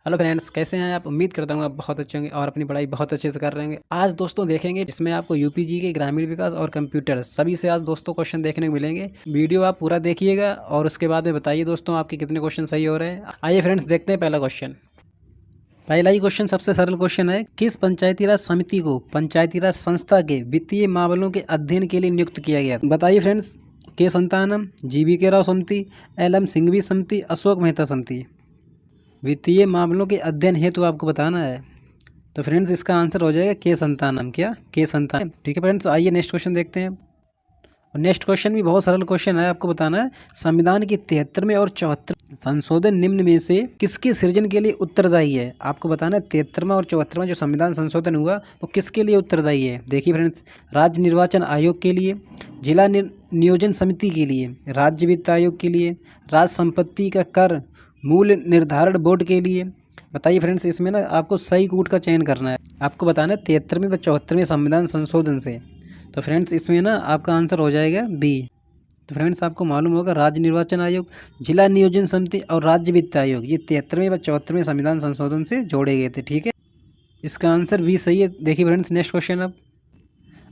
Hello friends, कैसे हैं आप? उम्मीद करता हूँ आप बहुत अच्छे होंगे और अपनी पढ़ाई बहुत अच्छे से कर रहे होंगे। आज दोस्तों देखेंगे जिसमें आपको यूपीजी के ग्रामीण विकास और कंप्यूटर सभी से आज दोस्तों क्वेश्चन देखने को मिलेंगे। वीडियो आप पूरा देखिएगा और उसके बाद में बताइए दोस्तों आपके कितने क्वेश्चन सही हो रहे हैं। आइए फ्रेंड्स देखते हैं पहला क्वेश्चन। पहला ही क्वेश्चन सबसे सरल क्वेश्चन है, किस पंचायती राज समिति को पंचायती राज संस्था के वित्तीय मामलों के अध्ययन के लिए नियुक्त किया गया? बताइए फ्रेंड्स। के संतानम, जीवी राव समिति, एल.एम. सिंघवी समिति, अशोक मेहता समिति। वित्तीय मामलों के अध्ययन हेतु आपको बताना है। तो फ्रेंड्स इसका आंसर हो जाएगा के संतानम। क्या? के संतानम। ठीक है फ्रेंड्स, आइए नेक्स्ट क्वेश्चन देखते हैं। और नेक्स्ट क्वेश्चन भी बहुत सरल क्वेश्चन है, आपको बताना है संविधान की 73वें और 74 संशोधन निम्न में से किसके सृजन के लिए उत्तरदायी है? आपको बताना है 73वां और 74वां जो संविधान संशोधन हुआ वो किसके लिए उत्तरदायी है। देखिए फ्रेंड्स, राज्य निर्वाचन आयोग के लिए, जिला नियोजन समिति के लिए, राज्य वित्त आयोग के लिए, राज्य संपत्ति का कर मूल्य निर्धारण बोर्ड के लिए। बताइए फ्रेंड्स, इसमें ना आपको सही कूट का चयन करना है। आपको बताना है 73वें व 74वें संविधान संशोधन से। तो फ्रेंड्स इसमें ना आपका आंसर हो जाएगा बी। तो फ्रेंड्स आपको मालूम होगा राज्य निर्वाचन आयोग, जिला नियोजन समिति और राज्य वित्त आयोग ये 73वें व 74वें संविधान संशोधन से जोड़े गए थे। ठीक है, इसका आंसर बी सही है। देखिए फ्रेंड्स नेक्स्ट क्वेश्चन। अब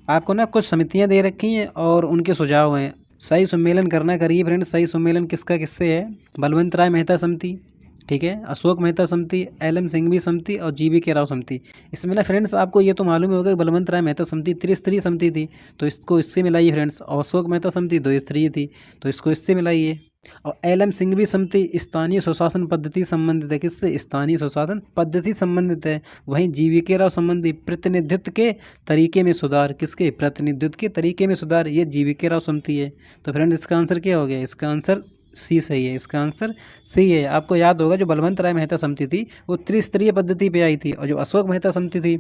आपको ना कुछ समितियाँ दे रखी हैं और उनके सुझाव हैं। सही सम्मेलन करना करिए फ्रेंड्स। सही सम्मेलन किसका किससे है? बलवंत राय मेहता समिति, ठीक है, अशोक मेहता समिति, एल.एम. सिंघवी समिति और जीवी राव समिति। इसमें ना फ्रेंड्स आपको ये तो मालूम होगा कि बलवंत राय मेहता समिति त्रिस्तरीय समिति थी, तो इसको इससे मिलाइए फ्रेंड्स। और अशोक मेहता समिति द्विस्तरीय थी, तो इसको इससे मिलाइए। और एल.एम. सिंघवी समिति स्थानीय स्वशासन पद्धति संबंधित है। किससे? स्थानीय स्वशासन पद्धति संबंधित है। वहीं जीवी राव संबंधी प्रतिनिधित्व के तरीके में सुधार। किसके? प्रतिनिधित्व के तरीके में सुधार, ये जीवी राव समिति है। तो फ्रेंड्स इसका आंसर क्या हो गया? इसका आंसर सी सही है। इसका आंसर सी है। आपको याद होगा जो बलवंत राय मेहता समिति थी वो त्रिस्तरीय पद्धति पे आई थी, और जो अशोक मेहता समिति थी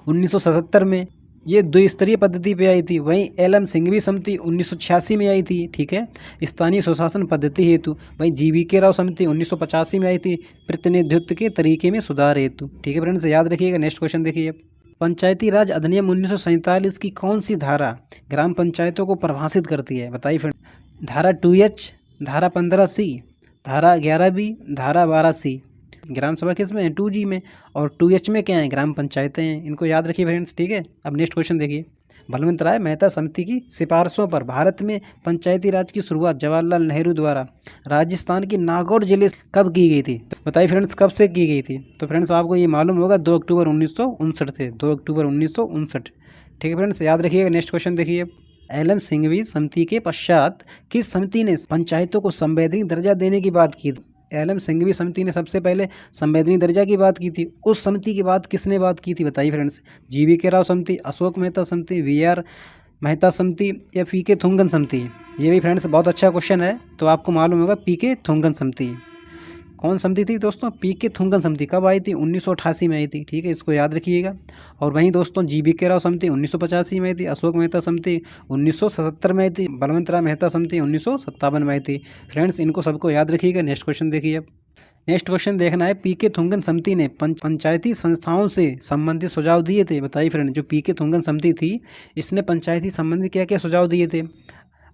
1977 में ये द्विस्तरीय पद्धति पे आई थी। वहीं एल.एम. सिंघवी समिति 1986 में आई थी, ठीक है, स्थानीय स्वशासन पद्धति हेतु। वहीं जीवी राव समिति 1985 में आई थी, प्रतिनिधित्व के तरीके में सुधार हेतु। ठीक है फ्रेंड्स, याद रखिएगा। नेक्स्ट क्वेश्चन देखिए। पंचायती राज अधिनियम 1947 की कौन सी धारा ग्राम पंचायतों को परिभाषित करती है? बताइए फ्रेंड। धारा 2H, धारा 15C, धारा 11B, धारा 12C। ग्राम सभा किस में है? 2G में। और 2H में क्या है? ग्राम पंचायतें हैं। इनको याद रखिए फ्रेंड्स। ठीक है, अब नेक्स्ट क्वेश्चन देखिए। बलवंत राय मेहता समिति की सिफारिशों पर भारत में पंचायती राज की शुरुआत जवाहरलाल नेहरू द्वारा राजस्थान के नागौर जिले से कब की गई थी? तो बताइए फ्रेंड्स कब से की गई थी? तो फ्रेंड्स आपको ये मालूम होगा 2 अक्टूबर 1959 से। 2 अक्टूबर 1959। ठीक है फ्रेंड्स, याद रखिएगा। नेक्स्ट क्वेश्चन देखिए। एल.एम. सिंघवी समिति के पश्चात किस समिति ने पंचायतों को संवैधानिक दर्जा देने की बात की? एल.एम. सिंघवी समिति ने सबसे पहले संवैधानिक दर्जा की बात की थी। उस समिति की बात किसने बात की थी? बताइए फ्रेंड्स। जीवी राव समिति, अशोक मेहता समिति, वी.आर. मेहता समिति या पी.के. थुंगन समिति? ये भी फ्रेंड्स बहुत अच्छा क्वेश्चन है, तो आपको मालूम होगा पी.के. थुंगन समिति। कौन समिति थी दोस्तों? पी.के. थुंगन समिति। कब आई थी? 1988 में आई थी। ठीक है, इसको याद रखिएगा। और वहीं दोस्तों जीवी राव समिति 1985 में आई थी, अशोक मेहता समिति 1977 में आई थी, बलवंत राय मेहता समिति 1957 में आई थी। फ्रेंड्स इनको सबको याद रखिएगा। नेक्स्ट क्वेश्चन देखिए। अब नेक्स्ट क्वेश्चन देखना है, पी.के. थुंगन समिति ने पंचायती संस्थाओं से संबंधित सुझाव दिए थे। बताइए फ्रेंड, जो पी.के. थुंगन समिति थी इसने पंचायती संबंधी क्या क्या सुझाव दिए थे?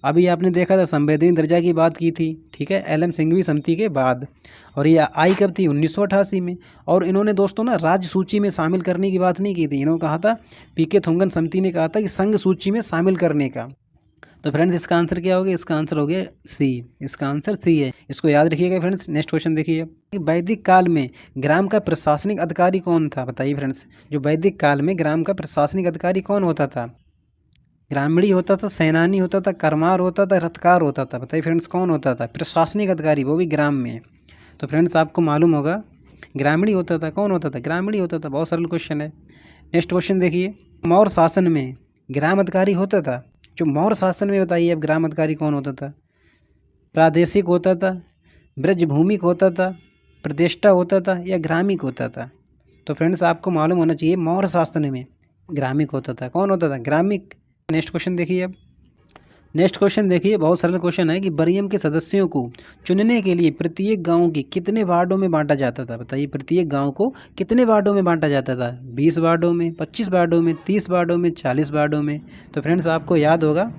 अभी आपने देखा था संवैधानिक दर्जा की बात की थी, ठीक है, एल.एम. सिंघवी समिति के बाद। और ये आई कब थी? 1988 में। और इन्होंने दोस्तों ना राज्य सूची में शामिल करने की बात नहीं की थी। इन्होंने कहा था, पी.के. थुंगन समिति ने कहा था कि संघ सूची में शामिल करने का। तो फ्रेंड्स इसका आंसर क्या हो गया? इसका आंसर हो गया सी। इसका आंसर सी है, इसको याद रखिएगा फ्रेंड्स। नेक्स्ट क्वेश्चन देखिए। वैदिक काल में ग्राम का प्रशासनिक अधिकारी कौन था? बताइए फ्रेंड्स। जो वैदिक काल में ग्राम का प्रशासनिक अधिकारी कौन होता था? ग्रामीणी होता था, सेनानी होता था, करमार होता था, रथकार होता था? बताइए फ्रेंड्स कौन होता था प्रशासनिक अधिकारी, वो भी ग्राम में? तो फ्रेंड्स आपको मालूम होगा ग्रामीणी होता था। कौन होता था? ग्रामीणी होता था। बहुत सरल क्वेश्चन है। नेक्स्ट क्वेश्चन देखिए। मौर्य शासन में ग्राम अधिकारी होता था। जो मौर्य शासन में बताइए अब ग्राम अधिकारी कौन होता था? प्रादेशिक होता था, ब्रजभूमिक होता था, प्रतिष्ठा होता था या ग्रामिक होता था? तो फ्रेंड्स आपको मालूम होना चाहिए मौर्य शासन में ग्रामिक होता था। कौन होता था? ग्रामिक। नेक्स्ट क्वेश्चन देखिए। अब नेक्स्ट क्वेश्चन देखिए, बहुत सरल क्वेश्चन है कि बरियम के सदस्यों को चुनने के लिए प्रत्येक गांव के कितने वार्डों में बांटा जाता था? बताइए प्रत्येक गांव को कितने वार्डों में बांटा जाता था? 20 वार्डों में, 25 वार्डों में, 30 वार्डों में, 40 वार्डों में? तो फ्रेंड्स आपको याद होगा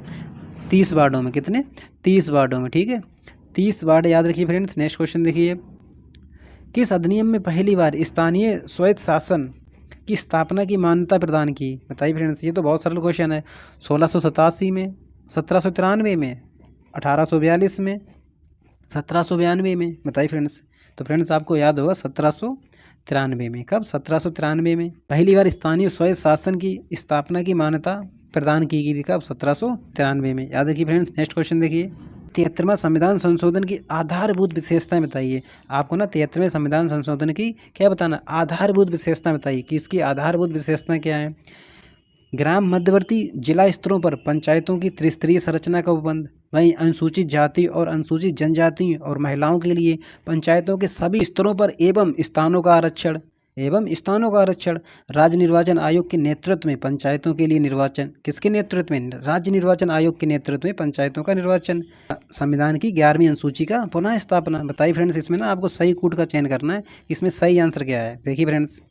30 वार्डों में। कितने? 30 वार्डों में। ठीक है, 30 वार्ड याद रखिए फ्रेंड्स। नेक्स्ट क्वेश्चन देखिए। किस अधिनियम में पहली बार स्थानीय स्वायत्त शासन की स्थापना की मान्यता प्रदान की? बताइए फ्रेंड्स, ये तो बहुत सरल क्वेश्चन है। 1687 में, 1793 में, 1842 में, 1792 में? बताइए फ्रेंड्स। तो फ्रेंड्स आपको याद होगा 1793 में। कब? 1793 में पहली बार स्थानीय स्वायत्त शासन की स्थापना की मान्यता प्रदान की गई थी। कब? 1793 में। याद रखिए फ्रेंड्स। नेक्स्ट क्वेश्चन देखिए, 73वां संविधान संशोधन की आधारभूत विशेषताएं बताइए। आपको ना 73वें संविधान संशोधन की क्या बताना? आधारभूत विशेषताएं बताइए कि इसकी आधारभूत विशेषताएं क्या है। ग्राम मध्यवर्ती जिला स्तरों पर पंचायतों की त्रिस्तरीय संरचना का उपबंध, वहीं अनुसूचित जाति और अनुसूचित जनजाति और महिलाओं के लिए पंचायतों के सभी स्तरों पर एवं स्थानों का आरक्षण, राज्य निर्वाचन आयोग के नेतृत्व में पंचायतों के लिए निर्वाचन। किसके नेतृत्व में? राज्य निर्वाचन आयोग के नेतृत्व में पंचायतों का निर्वाचन। संविधान की 11वीं अनुसूची का पुनः स्थापना। बताइए फ्रेंड्स, इसमें ना आपको सही कूट का चयन करना है, इसमें सही आंसर क्या है। देखिए फ्रेंड्स,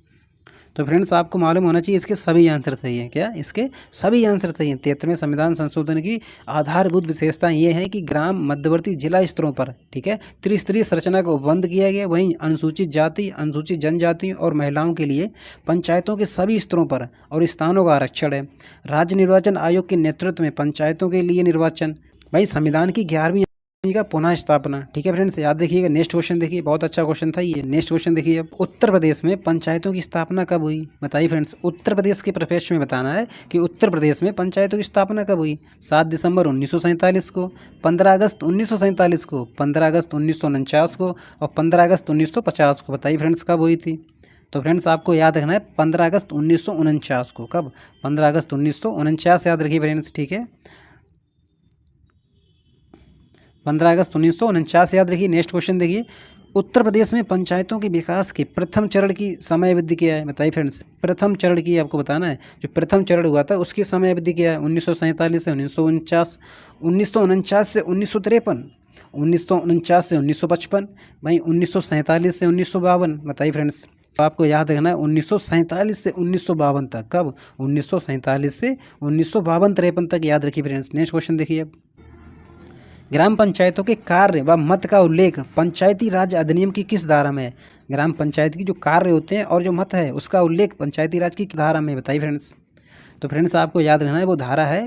तो फ्रेंड्स आपको मालूम होना चाहिए इसके सभी आंसर सही हैं। क्या? इसके सभी आंसर सही हैं। 73वें संविधान संशोधन की आधारभूत विशेषता ये है कि ग्राम मध्यवर्ती जिला स्तरों पर, ठीक है, त्रिस्तरीय संरचना का उपबंध किया गया। वहीं अनुसूचित जाति, अनुसूचित जनजाति और महिलाओं के लिए पंचायतों के सभी स्तरों पर और स्थानों का आरक्षण है। राज्य निर्वाचन आयोग के नेतृत्व में पंचायतों के लिए निर्वाचन। भाई संविधान की 11वीं का पुनः स्थापना। ठीक है फ्रेंड्स, याद रखिएगा। नेक्स्ट क्वेश्चन देखिए, बहुत अच्छा क्वेश्चन था ये। नेक्स्ट क्वेश्चन देखिए, उत्तर प्रदेश में पंचायतों की स्थापना कब हुई? बताइए फ्रेंड्स, उत्तर प्रदेश के प्रवेश में बताना है कि उत्तर प्रदेश में पंचायतों की स्थापना कब हुई। 7 दिसंबर 1947 को, 15 अगस्त 1947 को, 15 अगस्त 1949 को और 15 अगस्त 1950 को। बताइए फ्रेंड्स कब हुई थी? तो फ्रेंड्स आपको याद रखना है 15 अगस्त 1949 को। कब? 15 अगस्त 1949 याद रखिए फ्रेंड्स। ठीक है, 15 अगस्त 1949 याद रखिए। नेक्स्ट क्वेश्चन देखिए, उत्तर प्रदेश में पंचायतों के विकास के प्रथम चरण की समय अवधि क्या है? बताइए फ्रेंड्स, प्रथम चरण की आपको बताना है। जो प्रथम चरण हुआ था उसकी समय अवधि क्या है? 1947 से 1949, 1949 से 1953, 1949 से 1955, वहीं 1947 से 1952। बताइए फ्रेंड्स, तो आपको याद रखना है 1947 से 1952 तक। कब? 1947 से 1952-53 तक याद रखिए फ्रेंड्स। नेक्स्ट क्वेश्चन देखिए, ग्राम पंचायतों के कार्य व मत का उल्लेख पंचायती राज अधिनियम की किस धारा में है? ग्राम पंचायत की जो कार्य होते हैं और जो मत है उसका उल्लेख पंचायती राज की धारा में। बताइए फ्रेंड्स। तो फ्रेंड्स आपको याद रखना है वो धारा है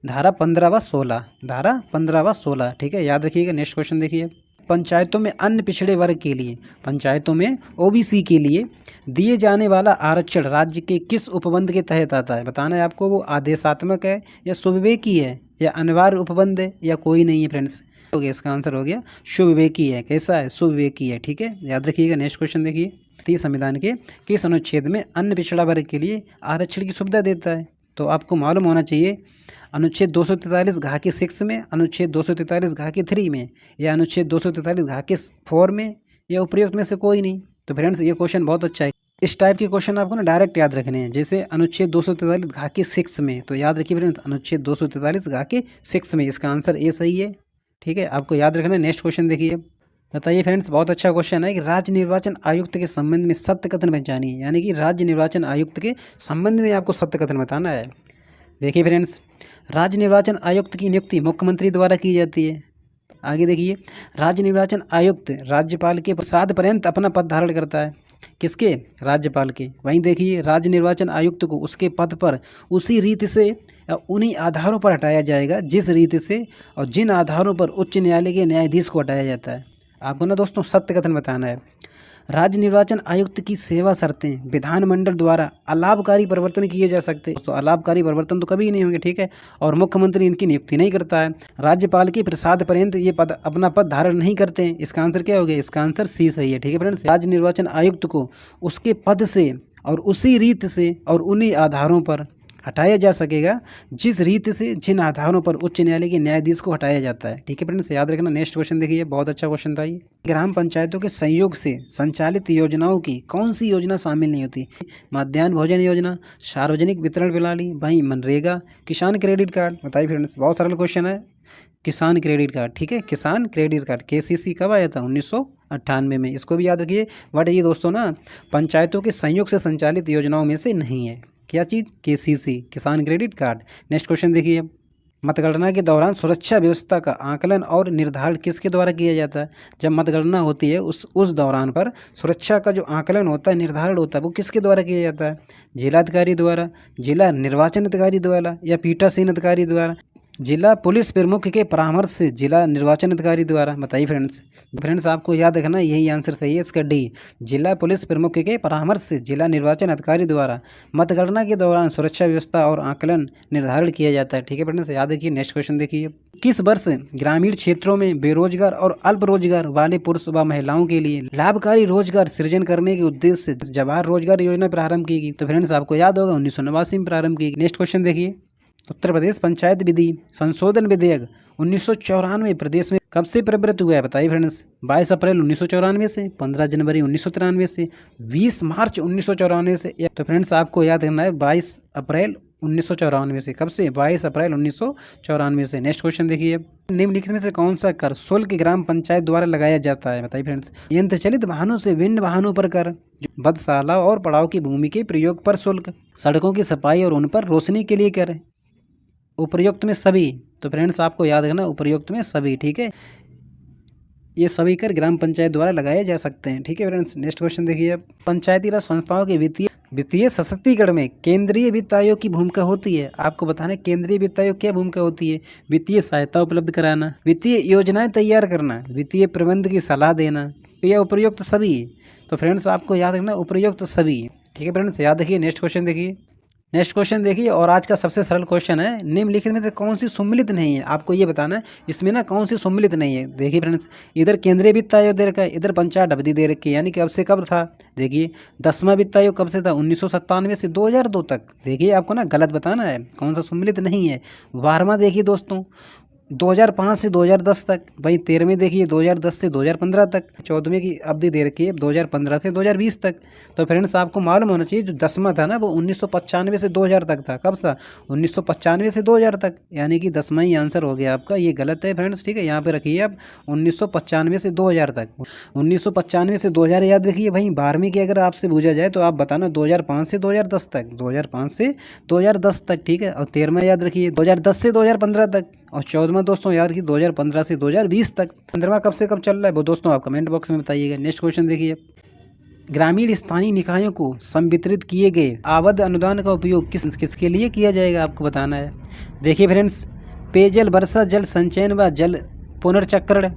धारा 15 व 16, धारा 15 व 16। ठीक है, याद रखिएगा। नेक्स्ट क्वेश्चन देखिए, पंचायतों में अन्य पिछड़े वर्ग के लिए, पंचायतों में ओबीसी के लिए दिए जाने वाला आरक्षण राज्य के किस उपबंध के तहत आता है? बताना है आपको। वो आदेशात्मक है या सुविवेकी है या अनिवार्य उपबंध है या कोई नहीं है? फ्रेंड्स हो गया, इसका आंसर हो गया सुविवेकी है। कैसा है? सुविवेकी है। ठीक है, याद रखिएगा। नेक्स्ट क्वेश्चन देखिए, भारतीय संविधान के किस अनुच्छेद में अन्य पिछड़ा वर्ग के लिए आरक्षण की सुविधा देता है? तो आपको मालूम होना चाहिए अनुच्छेद 243 घ के 6 में, अनुच्छेद 243 घ के 3 में या अनुच्छेद 243 घ के 4 में या उपयुक्त में से कोई नहीं। तो फ्रेंड्स ये क्वेश्चन बहुत अच्छा है। इस टाइप के क्वेश्चन आपको ना डायरेक्ट याद रखने हैं। जैसे अनुच्छेद 243 घ के 6 में, तो याद रखिए फ्रेंड्स अनुच्छेद 243 घ के 6 में, इसका आंसर ए सही है। ठीक है, आपको याद रखना है। नेक्स्ट क्वेश्चन देखिए, बताइए फ्रेंड्स, बहुत अच्छा क्वेश्चन है कि राज्य निर्वाचन आयुक्त के संबंध में सत्य कथन पहचानिए। यानी कि राज्य निर्वाचन आयुक्त के संबंध में आपको सत्य कथन बताना है। देखिए फ्रेंड्स, राज्य निर्वाचन आयुक्त की नियुक्ति मुख्यमंत्री द्वारा की जाती है। आगे देखिए, राज्य निर्वाचन आयुक्त राज्यपाल के प्रसाद पर्यंत अपना पद धारण करता है। किसके? राज्यपाल के। वहीं देखिए, राज्य निर्वाचन आयुक्त को उसके पद पर उसी रीति से या उन्हीं आधारों पर हटाया जाएगा जिस रीति से और जिन आधारों पर उच्च न्यायालय के न्यायाधीश को हटाया जाता है। आपको ना दोस्तों सत्य कथन बताना है। राज्य निर्वाचन आयुक्त की सेवा शर्तें विधानमंडल द्वारा अलाभकारी परिवर्तन किए जा सकते हैं। तो अलाभकारी परिवर्तन तो कभी नहीं होंगे। ठीक है, और मुख्यमंत्री इनकी नियुक्ति नहीं करता है। राज्यपाल के प्रसाद पर्यंत ये पद अपना पद धारण नहीं करते हैं। इसका आंसर क्या हो गया? इसका आंसर सी सही है। ठीक है फ्रेंड्स, राज्य निर्वाचन आयुक्त को उसके पद से और उसी रीत से और उन्हीं आधारों पर हटाया जा सकेगा जिस रीति से जिन आधारों पर उच्च न्यायालय के न्यायाधीश को हटाया जाता है। ठीक है फ्रेंड्स, याद रखना। नेक्स्ट क्वेश्चन देखिए, बहुत अच्छा क्वेश्चन था ये। ग्राम पंचायतों के संयोग से संचालित योजनाओं की कौन सी योजना शामिल नहीं होती? मध्याह्न भोजन योजना, सार्वजनिक वितरण प्रणाली, वहीं मनरेगा, किसान क्रेडिट कार्ड। बताइए फ्रेंड्स, बहुत सरल क्वेश्चन है। किसान क्रेडिट कार्ड। ठीक है, किसान क्रेडिट कार्ड KCC कब आया था? 1998 में। इसको भी याद रखिए। बट ये दोस्तों ना पंचायतों के संयोग से संचालित योजनाओं में से नहीं है। क्या चीज़? KCC, किसान क्रेडिट कार्ड। नेक्स्ट क्वेश्चन देखिए, मतगणना के दौरान सुरक्षा व्यवस्था का आकलन और निर्धारण किसके द्वारा किया जाता है? जब मतगणना होती है उस दौरान पर सुरक्षा का जो आकलन होता है, निर्धारण होता है, वो किसके द्वारा किया जाता है? जिलाधिकारी द्वारा, जिला निर्वाचन अधिकारी द्वारा या पीठासीन अधिकारी द्वारा, जिला पुलिस प्रमुख के परामर्श से, जिला निर्वाचन अधिकारी द्वारा? बताइए फ्रेंड्स आपको याद रखना यही आंसर सही है इसका डी, जिला पुलिस प्रमुख के परामर्श से, जिला निर्वाचन अधिकारी द्वारा मतगणना के दौरान सुरक्षा व्यवस्था और आकलन निर्धारण किया जाता है। ठीक है फ्रेंड्स, याद रखिए। नेक्स्ट क्वेश्चन देखिए, किस वर्ष ग्रामीण क्षेत्रों में बेरोजगार और अल्प रोजगार वाले पुरुष व महिलाओं के लिए लाभकारी रोजगार सृजन करने के उद्देश्य से जवाहर रोजगार योजना प्रारंभ की गई? तो फ्रेंड्स आपको याद होगा 1989 में प्रारंभ की गई। नेक्स्ट क्वेश्चन देखिए, उत्तर प्रदेश पंचायत विधि संशोधन विधेयक 1994 प्रदेश में कब से प्रवृत्त हुआ है? बताइए फ्रेंड्स। 22 अप्रैल 1994 से, 15 जनवरी 1993 से, 20 मार्च 1994 से। तो फ्रेंड्स आपको याद रखना है 22 अप्रैल 1994 से। कब से? 22 अप्रैल 1994 से। नेक्स्ट क्वेश्चन देखिए, निम्नलिखित में से कौन सा कर शुल्क ग्राम पंचायत द्वारा लगाया जाता है? बताइए फ्रेंड्स। यंत्र चलित वाहनों से भिन्न वाहनों पर कर, बधशाला और पड़ाव की भूमि के प्रयोग पर शुल्क, सड़कों की सफाई और उन पर रोशनी के लिए कर, उपयुक्त में सभी। तो फ्रेंड्स आपको याद रखना उपयुक्त में सभी। ठीक है, ये सभी कर ग्राम पंचायत द्वारा लगाए जा सकते हैं। ठीक है फ्रेंड्स, नेक्स्ट क्वेश्चन देखिए, पंचायती राज संस्थाओं के वित्तीय सशक्तिकरण में केंद्रीय वित्त आयोग की भूमिका होती है। आपको बताना है केंद्रीय वित्त आयोग क्या भूमिका होती है? वित्तीय सहायता उपलब्ध कराना, वित्तीय योजनाएं तैयार करना, वित्तीय प्रबंध की सलाह देना, या उपयुक्त सभी? तो फ्रेंड्स आपको याद रखना उपयुक्त सभी। ठीक है फ्रेंड्स, याद रखिए। नेक्स्ट क्वेश्चन देखिए, और आज का सबसे सरल क्वेश्चन है, निम्नलिखित में से कौन सी सम्मिलित नहीं है? आपको ये बताना है इसमें ना कौन सी सम्मिलित नहीं है। देखिए फ्रेंड्स, इधर केंद्रीय वित्त आयोग दे रखा है, इधर पंचायत अवधि दे रखी है, यानी कब से कब था? देखिए 10वां वित्त आयोग कब से था? 1997 से 2002 तक। देखिए आपको ना गलत बताना है कौन सा सम्मिलित नहीं है। 12वां देखिए दोस्तों 2005 से 2010 तक। भाई 13वें देखिए 2010 से 2015 तक। 14वें की अवधि दे रखी है 2015 से 2020 तक। तो फ्रेंड्स आपको मालूम होना चाहिए जो 10वां था ना वो 1995 से 2000 तक था। कब था? 1995 से 2000 तक, यानी कि 10वां ही आंसर हो गया आपका। ये गलत है फ्रेंड्स। ठीक है, यहाँ पे रखिए आप 1995 से 2000 तक। 1995 से 2000 याद रखिए। भाई 12वीं की अगर आपसे पूछा जाए तो आप बताना 2005 से 2010 तक, 2005 से 2010 तक। ठीक है, और 13वां याद रखिए 2010 से 2015 तक, और 14वां दोस्तों याद रखिए 2015 से 2020 तक। 15वां कब से कब चल रहा है वो दोस्तों आप कमेंट बॉक्स में बताइएगा। नेक्स्ट क्वेश्चन देखिए, ग्रामीण स्थानीय निकायों को संवितरित किए गए आवध अनुदान का उपयोग किसके लिए किया जाएगा? आपको बताना है। देखिए फ्रेंड्स, पेयजल, वर्षा जल संचयन व जल पुनर्चक्रण,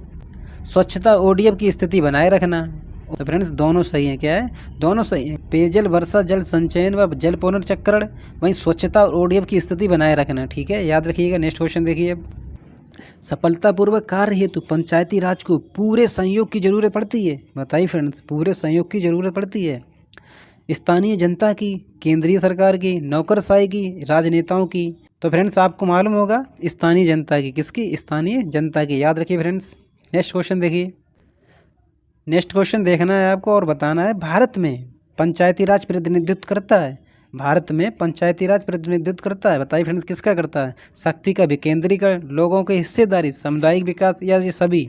स्वच्छता, ओडीएफ की स्थिति बनाए रखना। तो फ्रेंड्स दोनों सही हैं। क्या है? दोनों सही हैं। पेयजल, वर्षा जल संचयन व जल पुनर्चक्रण, वहीं स्वच्छता और ओडीएफ की स्थिति बनाए रखना। ठीक है, याद रखिएगा। नेक्स्ट क्वेश्चन देखिए, सफलतापूर्वक कार्य हेतु पंचायती राज को पूरे सहयोग की जरूरत पड़ती है। बताइए फ्रेंड्स, पूरे सहयोग की जरूरत पड़ती है स्थानीय जनता की, केंद्रीय सरकार की, नौकरशाही की, राजनेताओं की? तो फ्रेंड्स आपको मालूम होगा स्थानीय जनता की। किसकी? स्थानीय जनता की। याद रखिए फ्रेंड्स। नेक्स्ट क्वेश्चन देखिए, नेक्स्ट क्वेश्चन देखना है आपको और बताना है, भारत में पंचायती राज प्रतिनिधित्व करता है? भारत में पंचायती राज प्रतिनिधित्व करता है? बताइए फ्रेंड्स किसका करता है? शक्ति का विकेंद्रीकरण, लोगों की हिस्सेदारी, सामुदायिक विकास, या ये सभी?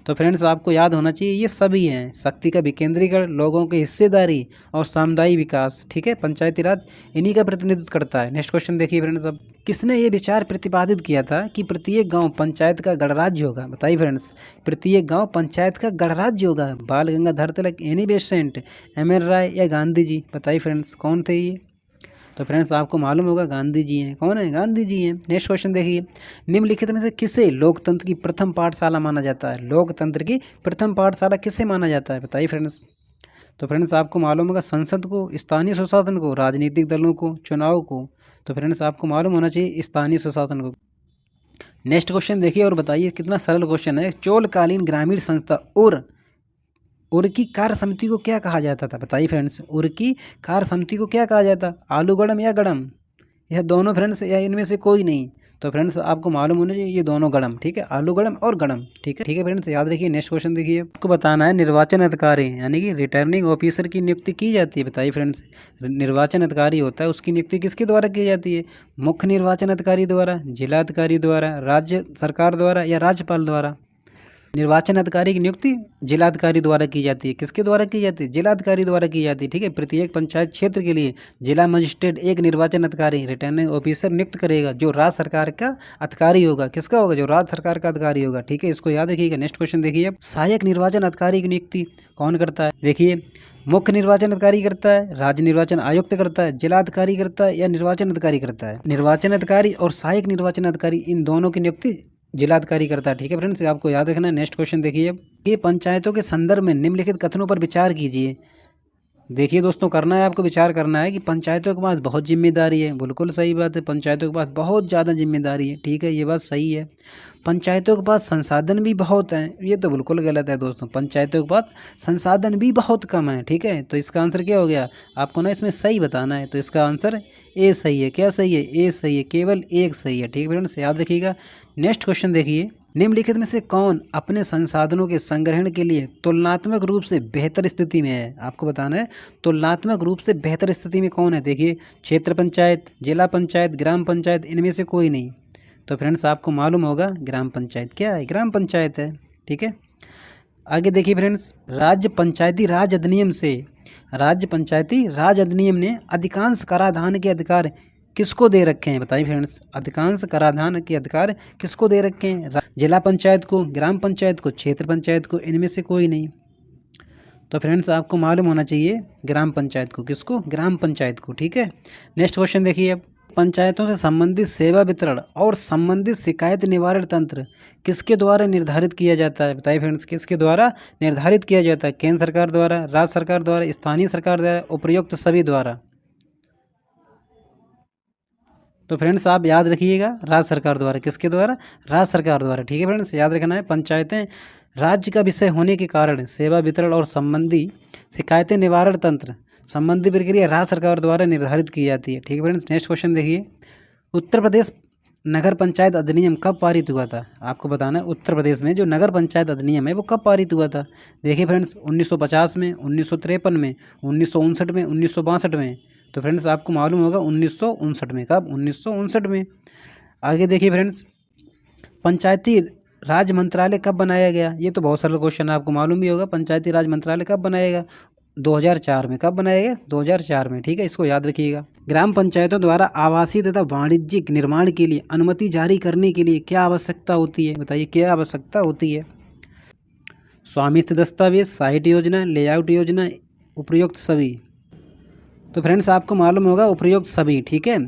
तो फ्रेंड्स आपको याद होना चाहिए ये सभी हैं। शक्ति का विकेंद्रीकरण, लोगों की हिस्सेदारी और सामुदायिक विकास। ठीक है, पंचायती राज इन्हीं का प्रतिनिधित्व करता है। नेक्स्ट क्वेश्चन देखिए फ्रेंड्स, अब किसने ये विचार प्रतिपादित किया था कि प्रत्येक गांव पंचायत का गणराज्य होगा? बताइए फ्रेंड्स, प्रत्येक गांव पंचायत का गणराज्य होगा। बाल Gangadhar Tilak, Annie Besant, M.N.. राय या गांधी जी? बताइए फ्रेंड्स कौन थे ये? तो फ्रेंड्स आपको मालूम होगा गांधी जी हैं। कौन है? गांधी जी हैं। नेक्स्ट क्वेश्चन देखिए, निम्नलिखित में से किसे लोकतंत्र की प्रथम पाठशाला माना जाता है? लोकतंत्र की प्रथम पाठशाला किसे माना जाता है? बताइए फ्रेंड्स। तो फ्रेंड्स आपको मालूम होगा संसद को, स्थानीय सुशासन को, राजनीतिक दलों को, चुनाव को? तो फ्रेंड्स आपको मालूम होना चाहिए स्थानीय सुशासन को। नेक्स्ट क्वेश्चन देखिए और बताइए, कितना सरल क्वेश्चन है। चोलकालीन ग्रामीण संस्था उर की कार्य समिति को क्या कहा जाता था? बताइए फ्रेंड्स, उर की कार्य समिति को क्या कहा जाता? आलू गड़म या गड़म? यह दोनों फ्रेंड्स, या इनमें से कोई नहीं? तो फ्रेंड्स आपको मालूम होना चाहिए ये दोनों गड़म। ठीक है, आलू गड़म और गड़म। ठीक है फ्रेंड्स, याद रखिए। नेक्स्ट क्वेश्चन देखिए, आपको बताना है निर्वाचन अधिकारी यानी कि रिटर्निंग ऑफिसर की नियुक्ति की जाती है। बताइए फ्रेंड्स, निर्वाचन अधिकारी होता है उसकी नियुक्ति किसके द्वारा की जाती है? मुख्य निर्वाचन अधिकारी द्वारा, जिला अधिकारी द्वारा, राज्य सरकार द्वारा या राज्यपाल द्वारा? निर्वाचन अधिकारी की नियुक्ति जिलाधिकारी द्वारा की जाती है। किसके द्वारा की जाती है? जिलाधिकारी द्वारा की जाती है। ठीक है, प्रत्येक पंचायत क्षेत्र के लिए जिला मजिस्ट्रेट एक निर्वाचन अधिकारी रिटर्निंग ऑफिसर नियुक्त करेगा, जो राज्य सरकार का अधिकारी होगा। किसका होगा? जो राज्य सरकार का अधिकारी होगा। ठीक है, इसको याद रखिएगा। नेक्स्ट क्वेश्चन देखिए, सहायक निर्वाचन अधिकारी की नियुक्ति कौन करता है? देखिए, मुख्य निर्वाचन अधिकारी करता है, राज्य निर्वाचन आयुक्त करता है, जिलाधिकारी करता है, या निर्वाचन अधिकारी करता है? निर्वाचन अधिकारी और सहायक निर्वाचन अधिकारी इन दोनों की नियुक्ति जिलाधिकारी करता है। ठीक है फ्रेंड्स, आपको याद रखना है। नेक्स्ट क्वेश्चन देखिए, ये पंचायतों के संदर्भ में निम्नलिखित कथनों पर विचार कीजिए। देखिए दोस्तों, करना है आपको, विचार करना है कि पंचायतों के पास बहुत जिम्मेदारी है। बिल्कुल सही बात है, पंचायतों के पास बहुत ज़्यादा जिम्मेदारी है। ठीक है, ये बात सही है। पंचायतों के पास संसाधन भी बहुत हैं, ये तो बिल्कुल गलत है दोस्तों। पंचायतों के पास संसाधन भी बहुत कम है। ठीक है, तो इसका आंसर क्या हो गया? आपको ना इसमें सही बताना है, तो इसका आंसर ए सही है। क्या सही है? ए सही है, केवल एक सही है। ठीक है फ्रेंड्स, याद रखिएगा। नेक्स्ट क्वेश्चन देखिए, निम्नलिखित में से कौन अपने संसाधनों के संग्रहण के लिए तुलनात्मक रूप से बेहतर स्थिति में है? आपको बताना है तुलनात्मक रूप से बेहतर स्थिति में कौन है। देखिए, क्षेत्र पंचायत, जिला पंचायत, ग्राम पंचायत, इनमें से कोई नहीं। तो फ्रेंड्स, आपको मालूम होगा ग्राम पंचायत क्या है? ग्राम पंचायत है। ठीक है, आगे देखिए फ्रेंड्स, राज्य पंचायती राज अधिनियम ने अधिकांश कराधान के अधिकार किसको दे रखे हैं? बताइए फ्रेंड्स, अधिकांश कराधान के अधिकार किसको दे रखे हैं? जिला पंचायत को, ग्राम पंचायत को, क्षेत्र पंचायत को, इनमें से कोई नहीं। तो फ्रेंड्स, आपको मालूम होना चाहिए ग्राम पंचायत को। किसको? ग्राम पंचायत को। ठीक है, नेक्स्ट क्वेश्चन देखिए, अब पंचायतों से संबंधित सेवा वितरण और संबंधित शिकायत निवारण तंत्र किसके द्वारा निर्धारित किया जाता है? बताइए फ्रेंड्स, किसके द्वारा निर्धारित किया जाता है? केंद्र सरकार द्वारा, राज्य सरकार द्वारा, स्थानीय सरकार द्वारा, उपयुक्त सभी द्वारा? तो फ्रेंड्स, आप याद रखिएगा, राज्य सरकार द्वारा। किसके द्वारा? राज्य सरकार द्वारा। ठीक है फ्रेंड्स, याद रखना है। पंचायतें राज्य का विषय होने के कारण सेवा वितरण और संबंधी शिकायतें निवारण तंत्र संबंधी प्रक्रिया राज्य सरकार द्वारा निर्धारित की जाती है। ठीक है फ्रेंड्स, नेक्स्ट क्वेश्चन देखिए, उत्तर प्रदेश नगर पंचायत अधिनियम कब पारित हुआ था? आपको बताना है उत्तर प्रदेश में जो नगर पंचायत अधिनियम है वो कब पारित हुआ था? देखिए फ्रेंड्स, 1950 में, 1953 में, 1959 में, 1962 में। तो फ्रेंड्स, आपको मालूम होगा 1959 में। कब? 1959 में। आगे देखिए फ्रेंड्स, पंचायती राज मंत्रालय कब बनाया गया? ये तो बहुत सरल क्वेश्चन है, आपको मालूम भी होगा। पंचायती राज मंत्रालय कब बनाया गया? 2004 में। कब बनाया गया? 2004 में। ठीक है, इसको याद रखिएगा। ग्राम पंचायतों द्वारा आवासीय तथा वाणिज्यिक निर्माण के लिए अनुमति जारी करने के लिए क्या आवश्यकता होती है? बताइए, क्या आवश्यकता होती है? स्वामित्व दस्तावेज, साइट योजना, लेआउट योजना, उपयुक्त सभी? तो फ्रेंड्स, आपको मालूम होगा उपयुक्त सभी। ठीक है,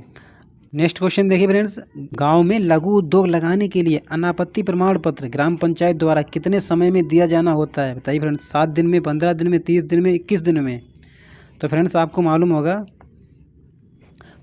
नेक्स्ट क्वेश्चन देखिए फ्रेंड्स, गांव में लघु उद्योग लगाने के लिए अनापत्ति प्रमाण पत्र ग्राम पंचायत द्वारा कितने समय में दिया जाना होता है? बताइए फ्रेंड्स, 7 दिन में, 15 दिन में, 30 दिन में, 21 दिन में? तो फ्रेंड्स, आपको मालूम होगा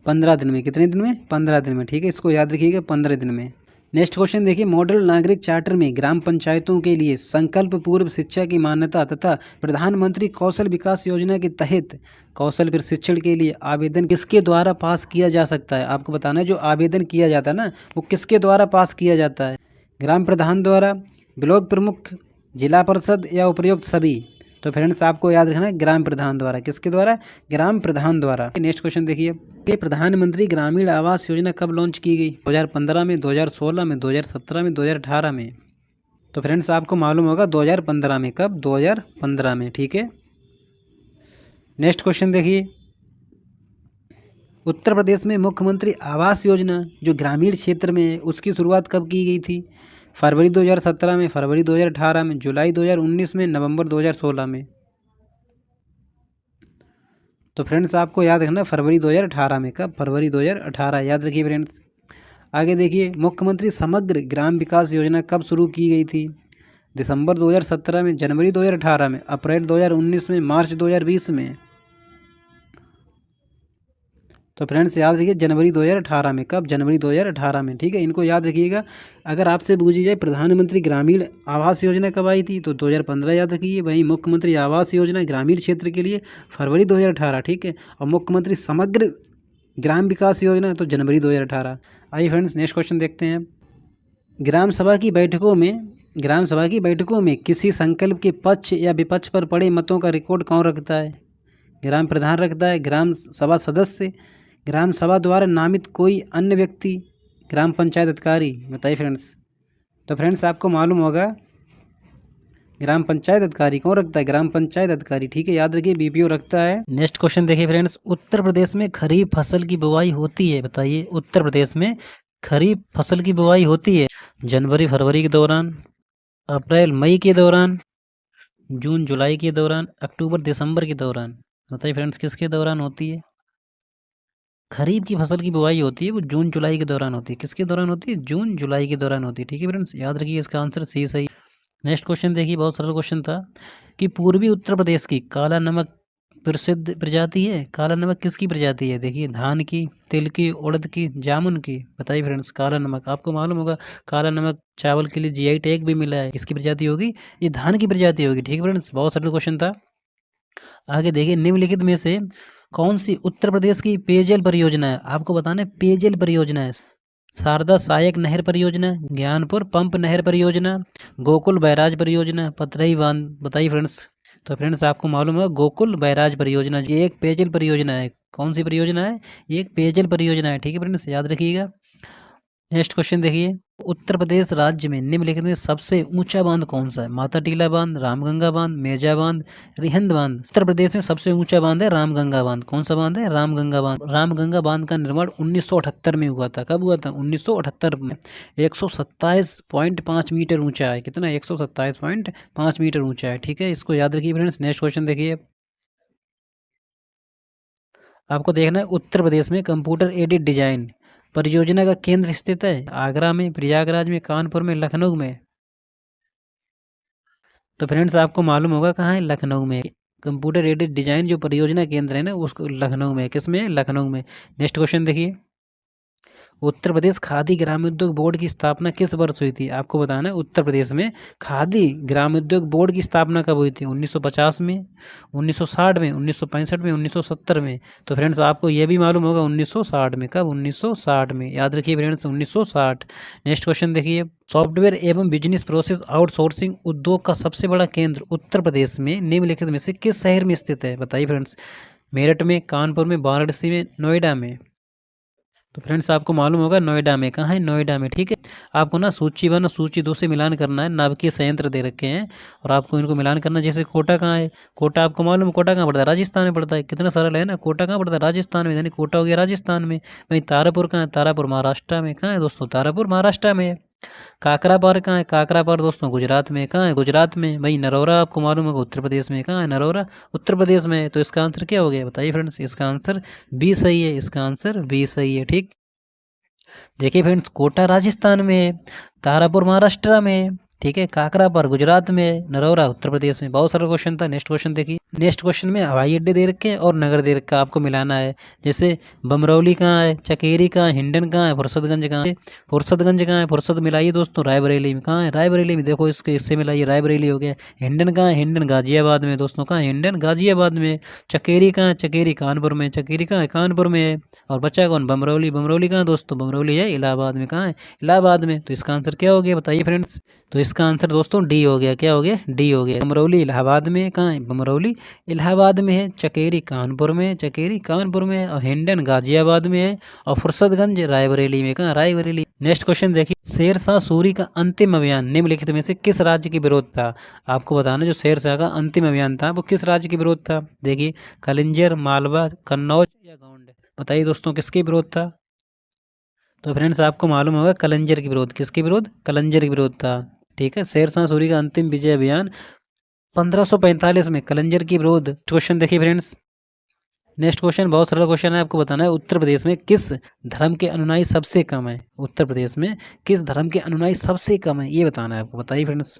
15 दिन में। कितने दिन में? 15 दिन में। ठीक है, इसको याद रखिएगा, 15 दिन में। नेक्स्ट क्वेश्चन देखिए, मॉडल नागरिक चार्टर में ग्राम पंचायतों के लिए संकल्प पूर्व शिक्षा की मान्यता तथा प्रधानमंत्री कौशल विकास योजना के तहत कौशल प्रशिक्षण के लिए आवेदन किसके द्वारा पास किया जा सकता है? आपको बताना है, जो आवेदन किया जाता है ना, वो किसके द्वारा पास किया जाता है? ग्राम प्रधान द्वारा, ब्लॉक प्रमुख, जिला परिषद, या उपयुक्त सभी? तो फ्रेंड्स, आपको याद रखना है ग्राम प्रधान द्वारा। किसके द्वारा? ग्राम प्रधान द्वारा। नेक्स्ट क्वेश्चन देखिए, कि प्रधानमंत्री ग्रामीण आवास योजना कब लॉन्च की गई? 2015 में, 2016 में, 2017 में, 2018 में? तो फ्रेंड्स, आपको मालूम होगा 2015 में। कब? 2015 में। ठीक है, नेक्स्ट क्वेश्चन देखिए, उत्तर प्रदेश में मुख्यमंत्री आवास योजना जो ग्रामीण क्षेत्र में है उसकी शुरुआत कब की गई थी? फरवरी 2017 में, फरवरी 2018 में, जुलाई 2019 में, नवंबर 2016 में? तो फ्रेंड्स, आपको याद रखना फरवरी 2018 में। कब? फरवरी 2018, याद रखिए फ्रेंड्स। आगे देखिए, मुख्यमंत्री समग्र ग्राम विकास योजना कब शुरू की गई थी? दिसंबर 2017 में, जनवरी 2018 में, अप्रैल 2019 में, मार्च 2020 में? तो फ्रेंड्स, याद रखिए जनवरी 2018 में। कब? जनवरी 2018 में। ठीक है, इनको याद रखिएगा। अगर आपसे पूछी जाए प्रधानमंत्री ग्रामीण आवास योजना कब आई थी, तो 2015 याद रखिए। वहीं मुख्यमंत्री आवास योजना ग्रामीण क्षेत्र के लिए फरवरी 2018। ठीक है, और मुख्यमंत्री समग्र ग्राम विकास योजना तो जनवरी 2018। आइए फ्रेंड्स, नेक्स्ट क्वेश्चन देखते हैं। ग्राम सभा की बैठकों में किसी संकल्प के पक्ष या विपक्ष पर पड़े मतों का रिकॉर्ड कौन रखता है? ग्राम प्रधान रखता है, ग्राम सभा सदस्य, ग्राम सभा द्वारा नामित कोई अन्य व्यक्ति, ग्राम पंचायत अधिकारी? बताइए फ्रेंड्स। तो फ्रेंड्स, आपको मालूम होगा ग्राम पंचायत अधिकारी कौन रखता है? ग्राम पंचायत अधिकारी। ठीक है, याद रखिए बीपीओ रखता है। नेक्स्ट क्वेश्चन देखिए फ्रेंड्स, उत्तर प्रदेश में खरीफ फसल की बुवाई होती है, बताइए उत्तर प्रदेश में खरीफ फसल की बुवाई होती है जनवरी फरवरी के दौरान, अप्रैल मई के दौरान, जून जुलाई के दौरान, अक्टूबर दिसंबर के दौरान। बताइए फ्रेंड्स किसके दौरान होती है? खरीफ की फसल की बुवाई होती है वो जून जुलाई के दौरान होती है। किसके दौरान होती है? जून जुलाई के दौरान होती है। ठीक है फ्रेंड्स, याद रखिए इसका आंसर सी सही। नेक्स्ट क्वेश्चन देखिए, बहुत सरल क्वेश्चन था कि पूर्वी उत्तर प्रदेश की काला नमक प्रसिद्ध प्रजाति है। काला नमक किसकी प्रजाति है? देखिए धान की, तिल की, उड़द की, जामुन की। बताइए फ्रेंड्स काला नमक, आपको मालूम होगा काला नमक चावल के लिए जीआई टैग भी मिला है। किसकी प्रजाति होगी? ये धान की प्रजाति होगी। ठीक है फ्रेंड्स, बहुत सरल क्वेश्चन था। आगे देखिए, निम्नलिखित में से कौन सी उत्तर प्रदेश की पेयजल परियोजना है? आपको बताना है पेयजल परियोजना है। शारदा सहायक नहर परियोजना, ज्ञानपुर पंप नहर परियोजना, गोकुल बैराज परियोजना, पतरई बांध। बताइए फ्रेंड्स। तो फ्रेंड्स आपको मालूम है गोकुल बैराज परियोजना ये एक पेयजल परियोजना है। कौन सी परियोजना है? ये एक पेयजल परियोजना है। ठीक है फ्रेंड्स, याद रखिएगा। नेक्स्ट क्वेश्चन देखिए, उत्तर प्रदेश राज्य में निम्नलिखित में सबसे ऊंचा बांध कौन सा है? माता टीला बांध, रामगंगा बांध, मेजा बांध, रिहंद बांध। उत्तर प्रदेश में सबसे ऊंचा बांध है रामगंगा बांध। कौन सा बांध है? रामगंगा बांध। रामगंगा बांध का निर्माण 1978 में हुआ था। कब हुआ था? 1978 में। 127.5 मीटर ऊंचा है। कितना? 127.5 मीटर ऊंचा है। ठीक है, इसको याद रखिए फ्रेंड्स। नेक्स्ट क्वेश्चन देखिए, आपको देखना है उत्तर प्रदेश में कंप्यूटर एडेड डिजाइन परियोजना का केंद्र स्थित है आगरा में, प्रयागराज में, कानपुर में, लखनऊ में। तो फ्रेंड्स आपको मालूम होगा कहाँ है? लखनऊ में। कंप्यूटर एडेड डिजाइन जो परियोजना केंद्र है ना उसको लखनऊ में। किस में? लखनऊ में। नेक्स्ट क्वेश्चन देखिए, उत्तर प्रदेश खादी ग्रामोद्योग बोर्ड की स्थापना किस वर्ष हुई थी? आपको बताना है उत्तर प्रदेश में खादी ग्रामोद्योग बोर्ड की स्थापना कब हुई थी? 1950 में, 1960 में, 1965 में, 1970 में। तो फ्रेंड्स आपको यह भी मालूम होगा 1960 में। कब? 1960 में। याद रखिए फ्रेंड्स 1960। नेक्स्ट क्वेश्चन देखिए, सॉफ्टवेयर एवं बिजनेस प्रोसेस आउटसोर्सिंग उद्योग का सबसे बड़ा केंद्र उत्तर प्रदेश में निम्नलिखित में से किस शहर में स्थित है? बताइए फ्रेंड्स। मेरठ में, कानपुर में, वाराणसी में, नोएडा में। तो फ्रेंड्स आपको मालूम होगा नोएडा में। कहाँ है? नोएडा में। ठीक है, आपको ना सूची 1 और सूची 2 से मिलान करना है। नाभिकीय संयंत्र दे रखे हैं और आपको इनको मिलान करना है। जैसे कोटा कहाँ है? कोटा आपको मालूम है कोटा कहाँ पड़ता है? राजस्थान में पड़ता है। कितना सरल है ना, कोटा कहाँ पड़ता है? राजस्थान में, यानी कोटा हो गया राजस्थान में। वहीं तारापुर कहाँ है? तारापुर महाराष्ट्र में। कहाँ है दोस्तों? तारापुर महाराष्ट्र में। काकरापार कहाँ है? काकरापार दोस्तों गुजरात में। कहाँ है? गुजरात में। वहीं नरौरा आपको मालूम होगा उत्तर प्रदेश में। कहाँ है? नरौरा उत्तर प्रदेश में। तो इसका आंसर क्या हो गया? बताइए फ्रेंड्स। इसका आंसर बी सही है। इसका आंसर बी सही है। ठीक, देखिए फ्रेंड्स कोटा राजस्थान में है, तारापुर महाराष्ट्र में है, ठीक है, काकरापार गुजरात में है, नरौरा उत्तर प्रदेश में। बहुत सारा क्वेश्चन था। नेक्स्ट क्वेश्चन देखिए, नेक्स्ट क्वेश्चन में हवाई अड्डे दे रखे हैं और नगर दे रखा है, आपको मिलाना है। जैसे बमरौली कहाँ है, चकेरी कहाँ है, हिंडन कहाँ है, फुर्सतगंज कहाँ है। फुर्सतगंज कहाँ है? फुर्सत मिलाइए दोस्तों रायबरेली में। कहाँ है? रायबरेली में। देखो इसके इससे मिलाइए, रायबरेली हो गया। हिंडन कहाँ है? हिंडन गाजियाबाद में दोस्तों। कहाँ है? हिंडन गाजियाबाद में। चकेरी कहाँ है? चकेरी कानपुर में। चकेरी कहाँ है? कानपुर में है। और बच्चा कौन? बमरौली। बमरौली कहाँ है दोस्तों? बमरौली है इलाहाबाद में। कहाँ है? इलाहाबाद में। तो इसका आंसर क्या हो गया? बताइए फ्रेंड्स। तो इसका आंसर दोस्तों डी हो गया। क्या हो गया? डी हो गया। बमरौली इलाहाबाद में। कहाँ है? बमरौली इलाहाबाद में है। चकेरी कानपुर में। चकेरी कानपुर में है। और हिंडन गाजियाबाद में है। और फुर्सतगंज रायबरेली में। कहाँ? रायबरेली। नेक्स्ट क्वेश्चन देखिए, शेरशाह सूरी का अंतिम अभियान निम्नलिखित में से किस राज्य के विरोध था? आपको बताना जो शेरशाह का अंतिम अभियान था वो किस राज्य के विरोध था? देखिए कलिंजर, मालवा, कन्नौज या गोंड। बताइए दोस्तों किसके विरोध था? तो फ्रेंड्स आपको मालूम होगा कलंजर के विरोध। किसके विरोध? कलंजर के विरोध था। ठीक है, शेरशाह सूरी का अंतिम विजय अभियान 1545 में कलंजर के विरोध। क्वेश्चन देखिए फ्रेंड्स, नेक्स्ट क्वेश्चन बहुत सरल क्वेश्चन है। आपको बताना है उत्तर प्रदेश में किस धर्म के अनुयायी सबसे कम है? उत्तर प्रदेश में किस धर्म के अनुयायी सबसे कम है ये बताना है आपको। बताइए फ्रेंड्स।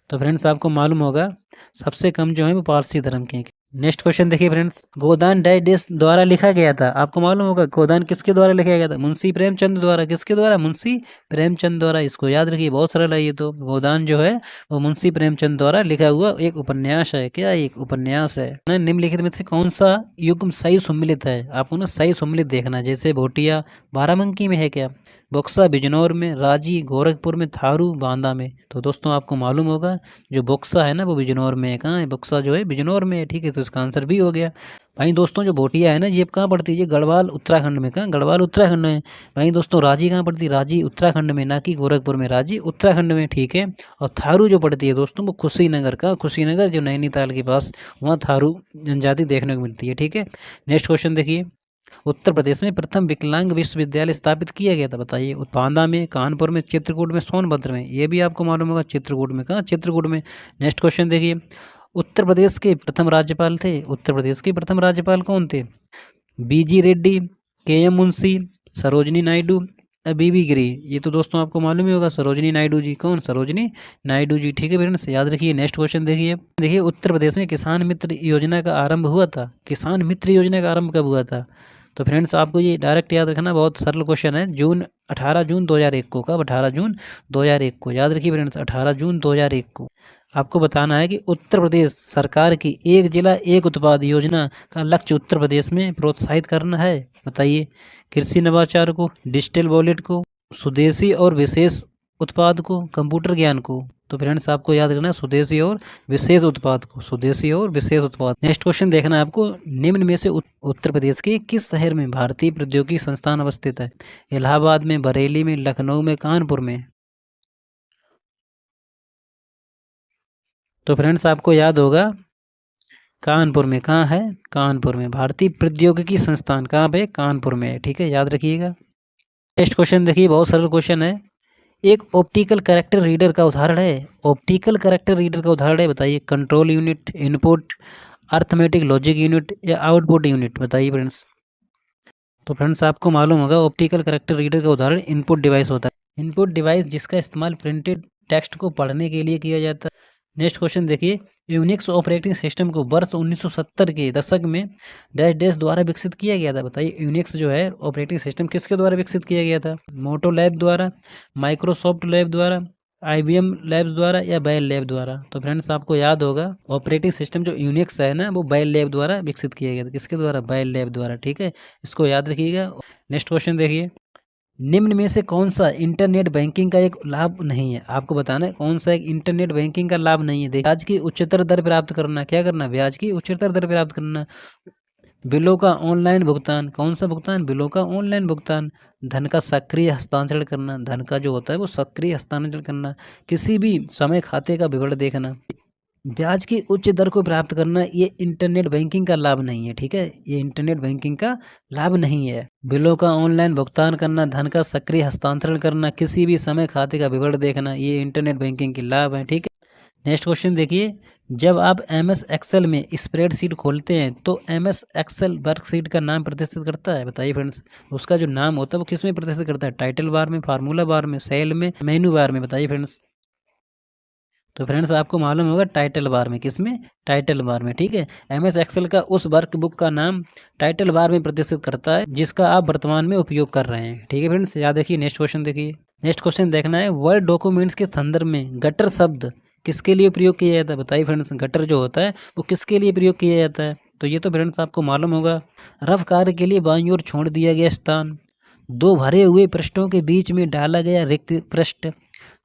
तो फ्रेंड्स आपको मालूम होगा सबसे कम जो है वो पारसी धर्म के हैं। नेक्स्ट क्वेश्चन देखिए फ्रेंड्स, गोदान डाइजेस्ट द्वारा लिखा गया था। आपको मालूम होगा गोदान किसके द्वारा लिखा गया था? मुंशी प्रेमचंद द्वारा। किसके द्वारा? मुंशी प्रेमचंद द्वारा। इसको याद रखिए, बहुत सरल है ये तो। गोदान जो है वो मुंशी प्रेमचंद द्वारा लिखा हुआ एक उपन्यास है। क्या? एक उपन्यास है। निम्नलिखित में से कौन सा युग्म सही सम्मिलित है? आपको ना सही सम्मिलित देखना है। जैसे भोटिया बाराबंकी में है क्या? बक्सा बिजनौर में, रांची गोरखपुर में, थारू बांदा में। तो दोस्तों आपको मालूम होगा जो बक्सा है ना वो बिजनौर में है। कहाँ है बक्सा जो है बिजनौर में है, ठीक है। तो इसका आंसर भी हो गया। भाई दोस्तों जो भोटिया है ना ये कहाँ पड़ती है, ये गढ़वाल उत्तराखंड में। कहाँ, गढ़वाल उत्तराखंड में। भाई दोस्तों रांची कहाँ पड़ती है, रांची उत्तराखंड में, ना कि गोरखपुर में, रांची उत्तराखंड में, ठीक है। और थारू जो पड़ती है दोस्तों वो कुशीनगर का, कुशीनगर जो नैनीताल के पास, वहाँ थारू जनजाति देखने को मिलती है, ठीक है। नेक्स्ट क्वेश्चन देखिए, उत्तर प्रदेश में प्रथम विकलांग विश्वविद्यालय स्थापित किया गया था, बताइए। बांदा में, कानपुर में, चित्रकूट में, सोनभद्र में। ये भी आपको मालूम होगा, चित्रकूट में। कहाँ, चित्रकूट में। नेक्स्ट क्वेश्चन देखिए, उत्तर प्रदेश के प्रथम राज्यपाल थे, उत्तर प्रदेश के प्रथम राज्यपाल कौन थे। बीजी रेड्डी, के एम मुंशी, सरोजनी नायडू, बीबी गिरी। ये तो दोस्तों आपको मालूम ही होगा, सरोजनी नायडू जी। कौन, सरोजनी नायडू जी, ठीक है फ्रेंड्स, याद रखिए। नेक्स्ट क्वेश्चन देखिए उत्तर प्रदेश में किसान मित्र योजना का आरंभ हुआ था। किसान मित्र योजना का आरंभ कब हुआ था। तो फ्रेंड्स आपको ये डायरेक्ट याद रखना, बहुत सरल क्वेश्चन है। 18 जून 2001 को। कब, 18 जून 2001 को, याद रखिए फ्रेंड्स, 18 जून 2001 को। आपको बताना है कि उत्तर प्रदेश सरकार की एक जिला एक उत्पाद योजना का लक्ष्य उत्तर प्रदेश में प्रोत्साहित करना है, बताइए। कृषि नवाचार को, डिजिटल वॉलेट को, स्वदेशी और विशेष उत्पाद को, कंप्यूटर ज्ञान को। तो फ्रेंड्स आपको याद रखना है स्वदेशी और विशेष उत्पाद को, स्वदेशी और विशेष उत्पाद। नेक्स्ट क्वेश्चन देखना है आपको, निम्न में से उत्तर प्रदेश के किस शहर में भारतीय प्रौद्योगिकी संस्थान अवस्थित है। इलाहाबाद में, बरेली में, लखनऊ में, कानपुर में। तो फ्रेंड्स आपको याद होगा कानपुर में। कहाँ है, कानपुर में। भारतीय प्रौद्योगिकी संस्थान कहाँ पे, कानपुर में है, ठीक है, याद रखिएगा। नेक्स्ट क्वेश्चन देखिए, बहुत सरल क्वेश्चन है। एक ऑप्टिकल कैरेक्टर रीडर का उदाहरण है, ऑप्टिकल कैरेक्टर रीडर का उदाहरण है, बताइए। Control unit, input, arithmetic logic unit या आउटपुट यूनिट, बताइए फ्रेंड्स। तो फ्रेंड्स आपको मालूम होगा ऑप्टिकल कैरेक्टर रीडर का उदाहरण इनपुट डिवाइस होता है। इनपुट डिवाइस जिसका इस्तेमाल प्रिंटेड टेक्स्ट को पढ़ने के लिए किया जाता है। नेक्स्ट क्वेश्चन देखिए, यूनिक्स ऑपरेटिंग सिस्टम को वर्ष 1970 के दशक में डैश डैश द्वारा विकसित किया गया था, बताइए। यूनिक्स जो है ऑपरेटिंग सिस्टम किसके द्वारा विकसित किया गया था। मोटो लैब द्वारा, माइक्रोसॉफ्ट लैब द्वारा, IBM लैब्स द्वारा या बेल लैब द्वारा। तो फ्रेंड्स आपको याद होगा ऑपरेटिंग सिस्टम जो यूनिक्स है ना वो बेल लैब द्वारा विकसित किया गया था। किसके द्वारा, बेल लैब द्वारा, ठीक है, इसको याद रखिएगा। नेक्स्ट क्वेश्चन देखिए, निम्न में से कौन सा इंटरनेट बैंकिंग का एक लाभ नहीं है। आपको बताना है कौन सा एक इंटरनेट बैंकिंग का लाभ नहीं है। ब्याज की उच्चतर दर प्राप्त करना, क्या करना, ब्याज की उच्चतर दर प्राप्त करना। बिलों का ऑनलाइन भुगतान, कौन सा भुगतान, बिलों का ऑनलाइन भुगतान। धन का सक्रिय हस्तांतरण करना, धन का जो होता है वो सक्रिय हस्तांतरण करना। किसी भी समय खाते का विवरण देखना। ब्याज की उच्च दर को प्राप्त करना, ये इंटरनेट बैंकिंग का लाभ नहीं है, ठीक है, ये इंटरनेट बैंकिंग का लाभ नहीं है। बिलों का ऑनलाइन भुगतान करना, धन का सक्रिय हस्तांतरण करना, किसी भी समय खाते का विवरण देखना, ये इंटरनेट बैंकिंग के लाभ है, ठीक है। नेक्स्ट क्वेश्चन देखिए, जब आप MS एक्सेल में स्प्रेडशीट खोलते हैं तो MS एक्सेल वर्कशीट का नाम प्रदर्शित करता है, बताइए फ्रेंड्स। उसका जो नाम होता है वो किस में प्रदर्शित करता है, टाइटल बार में, फार्मूला बार में, सेल में, मेनू बार में, बताइए फ्रेंड्स। तो फ्रेंड्स आपको मालूम होगा टाइटल बार में, किस में, टाइटल बार में, ठीक है। MS एक्सेल का उस वर्कबुक का नाम टाइटल बार में प्रदर्शित करता है जिसका आप वर्तमान में उपयोग कर रहे हैं, ठीक है फ्रेंड्स, याद रखिए। नेक्स्ट क्वेश्चन देखिए, नेक्स्ट क्वेश्चन देखना है, वर्ड डॉक्यूमेंट्स के संदर्भ में गटर शब्द किसके लिए प्रयोग किया जाता है, बताइए फ्रेंड्स। गटर जो होता है वो किसके लिए प्रयोग किया जाता है। तो ये तो फ्रेंड्स आपको मालूम होगा, रफ कार्य के लिए बाईं ओर छोड़ दिया गया स्थान, दो भरे हुए पृष्ठों के बीच में डाला गया रिक्त पृष्ठ,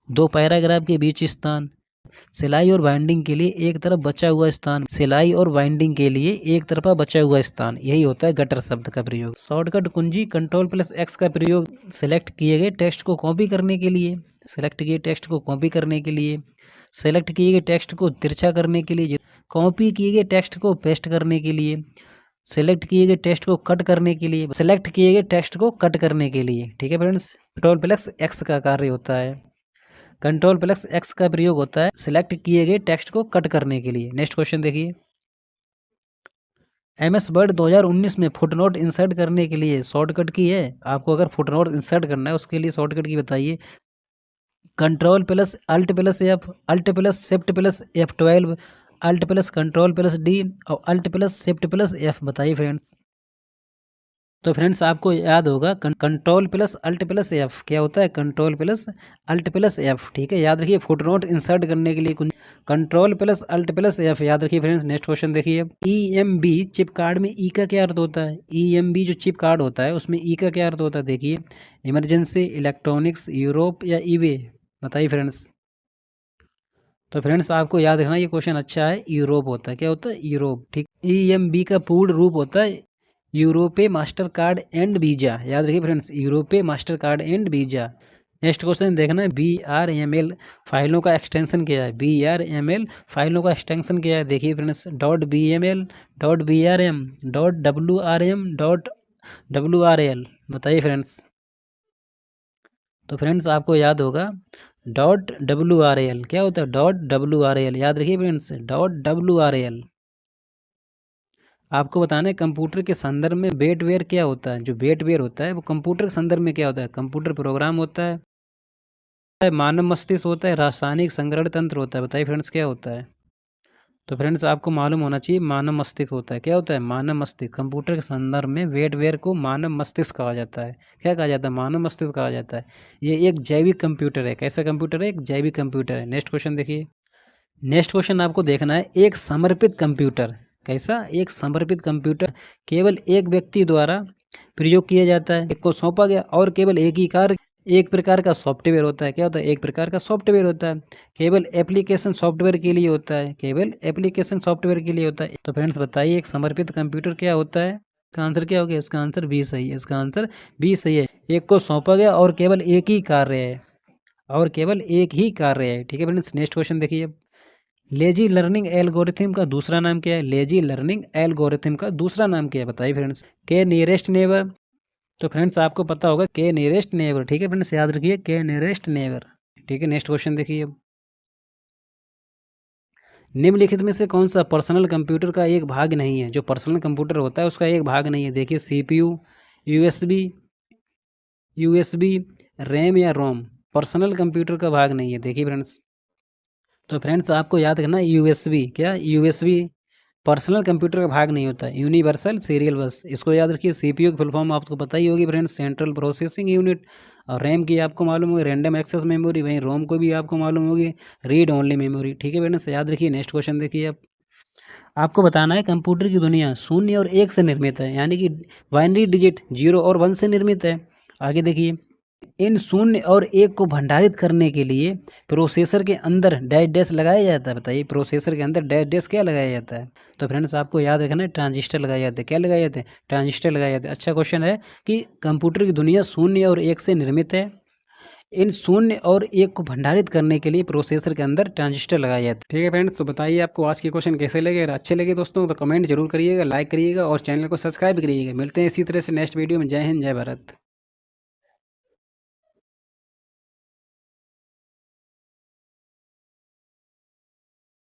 दो पैराग्राफ के बीच स्थान, सिलाई और बाइंडिंग के लिए एक तरफ बचा हुआ स्थान, सिलाई और बाइंडिंग के लिए एक तरफा बचा हुआ स्थान, यही होता है गटर शब्द का प्रयोग। शॉर्टकट कुंजी Ctrl+X का प्रयोग सिलेक्ट किए गए टेक्स्ट को कॉपी करने के लिए, सिलेक्ट किए टेक्स्ट को कॉपी करने के लिए, सेलेक्ट किए गए टेक्स्ट को तिरछा करने के लिए, कॉपी किए गए टेक्स्ट को पेस्ट करने के लिए, सेलेक्ट किए गए टेक्स्ट को कट करने के लिए, सेलेक्ट किए गए टेक्स्ट को कट करने के लिए, ठीक है फ्रेंड्स। Ctrl+X का कार्य होता है, Ctrl+X का प्रयोग होता है सिलेक्ट किए गए टेक्स्ट को कट करने के लिए। नेक्स्ट क्वेश्चन देखिए, MS वर्ड 2019 में फुटनोट इंसर्ट करने के लिए शॉर्टकट की है। आपको अगर फुटनोट इंसर्ट करना है उसके लिए शॉर्टकट की बताइए। Ctrl+Alt+F, Alt+Shift+F12, Alt+Ctrl+D और Alt+Shift+F, बताइए फ्रेंड्स। तो फ्रेंड्स आपको याद होगा control plus alt plus F क्या होता है, control plus alt plus F, ठीक है, याद रखिए। फुटनोट इंसर्ट करने के लिए control plus alt plus F याद रखिए फ्रेंड्स। नेक्स्ट क्वेश्चन देखिए, EMB चिप कार्ड में ई का क्या अर्थ होता है? EMB जो चिप कार्ड होता है उसमें ई का क्या अर्थ होता है? देखिए, इमरजेंसी, इलेक्ट्रॉनिक्स, यूरोप या ईवे, बताइए फ्रेंड्स। तो फ्रेंड्स आपको याद रखना ये क्वेश्चन अच्छा है, यूरोप होता है, क्या होता है? यूरोप, ठीक। EMB का पूर्ण रूप होता है Europay master card and visa, याद रखिए friends, Europay master card and visa. Next question देखना है, BRML फाइलों का एक्सटेंशन क्या है? BRML फाइलों का एक्सटेंशन क्या है? देखिए friends, .BML, .BRM, .WRM, .WRL, बताइए फ्रेंड्स। तो फ्रेंड्स आपको याद होगा .WRL क्या होता है? .WRL, याद रखिए फ्रेंड्स, .WRL। आपको बताना है कंप्यूटर के संदर्भ में बेटवेयर क्या होता है? जो बेटवेयर होता है वो कंप्यूटर के संदर्भ में क्या होता है? कंप्यूटर प्रोग्राम होता है, मानव मस्तिष्क होता है, रासायनिक संग्रहण तंत्र होता है, बताइए फ्रेंड्स क्या होता है? तो फ्रेंड्स आपको मालूम होना चाहिए मानव मस्तिष्क होता है, क्या होता है? मानव मस्तिष्क। कंप्यूटर के संदर्भ में बेटवेयर को मानव मस्तिष्क कहा जाता है, क्या कहा जाता है? मानव मस्तिष्क कहा जाता है। ये एक जैविक कंप्यूटर है, कैसा कंप्यूटर है? एक जैविक कंप्यूटर है। नेक्स्ट क्वेश्चन देखिए, नेक्स्ट क्वेश्चन आपको देखना है, एक समर्पित कंप्यूटर कैसा? एक समर्पित कंप्यूटर केवल एक व्यक्ति द्वारा प्रयोग किया जाता है, एक को सौंपा गया और केवल एक ही कार्य, एक प्रकार का सॉफ्टवेयर होता है, क्या होता है? एक प्रकार का सॉफ्टवेयर होता है, केवल एप्लीकेशन सॉफ्टवेयर के लिए होता है, केवल एप्लीकेशन सॉफ्टवेयर के लिए होता है। तो फ्रेंड्स बताइए एक समर्पित कंप्यूटर क्या होता है? इसका आंसर क्या हो गया? इसका आंसर बी सही है, इसका आंसर बी सही है। एक को सौंपा गया और केवल एक ही कार्य है, और केवल एक ही कार्य है, ठीक है फ्रेंड्स। नेक्स्ट क्वेश्चन देखिए, लेजी लर्निंग एल्गोरिथम का दूसरा नाम क्या है? लेजी लर्निंग एल्गोरिथम का दूसरा नाम क्या है? बताइए फ्रेंड्स। के नियरेस्ट नेबर, तो फ्रेंड्स आपको पता होगा के नियरेस्ट नेबर, ठीक है फ्रेंड्स, याद रखिए के नियरेस्ट नेबर, ठीक है। नेक्स्ट क्वेश्चन देखिए, अब निम्नलिखित में से कौन सा पर्सनल कंप्यूटर का एक भाग नहीं है? जो पर्सनल कंप्यूटर होता है उसका एक भाग नहीं है, देखिए CPU, यूएसबी, रैम या रोम, पर्सनल कंप्यूटर का भाग नहीं है, देखिए फ्रेंड्स। तो फ्रेंड्स आपको याद करना यूएसबी, क्या? यूएसबी पर्सनल कंप्यूटर का भाग नहीं होता, यूनिवर्सल सीरियल बस, इसको याद रखिए। CPU की फुल फॉर्म आपको पता ही होगी फ्रेंड्स, सेंट्रल प्रोसेसिंग यूनिट। और रैम की आपको मालूम होगी रैंडम एक्सेस मेमोरी, वहीं रोम को भी आपको मालूम होगी रीड ओनली मेमोरी, ठीक है फ्रेंड्स, याद रखिए। नेक्स्ट क्वेश्चन देखिए, आप आपको बताना है कंप्यूटर की दुनिया शून्य और एक से निर्मित है, यानी कि बाइनरी डिजिट 0 और 1 से निर्मित है। आगे देखिए, इन शून्य और एक को भंडारित करने के लिए प्रोसेसर के अंदर डैश डैश लगाया जाता है, बताइए प्रोसेसर के अंदर डैश डैश क्या लगाया जाता है? तो फ्रेंड्स आपको याद रखना है ट्रांजिस्टर लगाए जाते हैं, क्या लगाए जाते हैं? ट्रांजिस्टर लगाए जाते हैं। अच्छा क्वेश्चन है कि कंप्यूटर की दुनिया शून्य और एक से निर्मित है, इन शून्य और एक को भंडारित करने के लिए प्रोसेसर के अंदर ट्रांजिस्टर लगाए जाते हैं, ठीक है फ्रेंड्स। तो बताइए आपको आज के क्वेश्चन कैसे लगे? अगर अच्छे लगे दोस्तों तो कमेंट जरूर करिएगा, लाइक करिएगा और चैनल को सब्सक्राइब करिएगा। मिलते हैं इसी तरह से नेक्स्ट वीडियो में। जय हिंद, जय भारत।